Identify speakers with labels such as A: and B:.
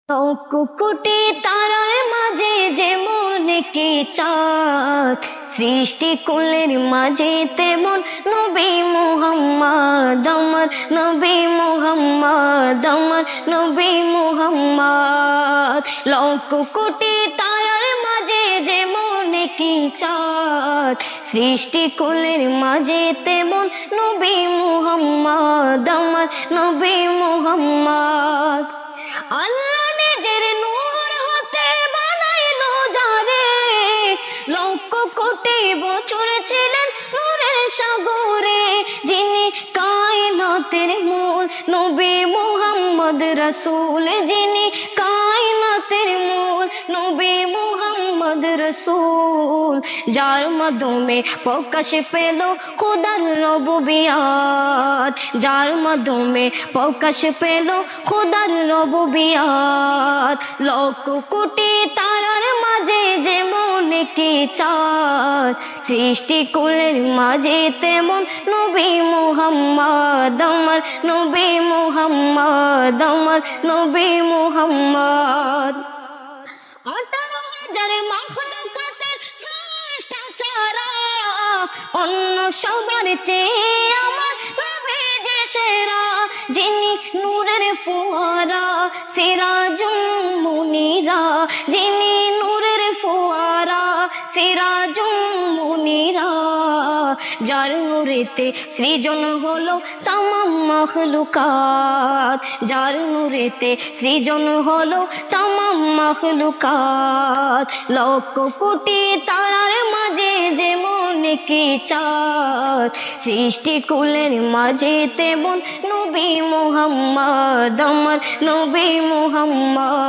A: কোটি তারার মাঝে যেমন একটি চাঁদ, সৃষ্টি কুলের মাঝে তেমন নবী মুহাম্মদ, আমার নবী মুহাম্মদ, আমার নবী মুহাম্মদ। লক্ষ কোটি তারার মাঝে যেমন একটি চাঁদ, সৃষ্টি কুলের মাঝে তেমন নবী মুহাম্মদ, আমার নবী মুহাম্মদ। আল্লাহ নিজের নূর হতে বানাইলো যারে, লক্ষ কোটি বছর ছিলেন নূরের সাগরে। যিনি কায়নাতের মূল নবী মুহাম্মদ রাসূল, যিনি কায়নাতের মূল নবী মুহাম্মদ রাসূল। যার মাধ্যমে প্রকাশ পেল খোদার রুবুবিয়ত, যার মাধ্যমে প্রকাশ পেল খোদার রুবুবিয়ত। লক্ষ কোটি তারার মাঝে যেমন একটি চাঁদ, সৃষ্টি কুলের মাঝে তেমন নবী মুহাম্মদ, আমার নবী মুহাম্মদ, আমার নবী মুহাম্মদ। 18,000 মাখলুকাতের স্রষ্টা ছাড়া অন্য সবার চেয়ে আমার নবী যে সেরা। যিনি নূরের ফোয়ারা সিরাজুল মুনিরা, যিনি নূরের ফোয়ারা সিরাজুল মুনিরা। যার নূরেতে সৃজন হলো তামাম মাখলুকাত, যার নূরেতে সৃজন হলো তামাম মাখলুকাত। লক্ষ কোটি তারার মাঝে যেমন একটি চাঁদ, সৃষ্টি কুলের মাঝে তেমন নবী মুহাম্মদ, আমার নবী মুহাম্মদ।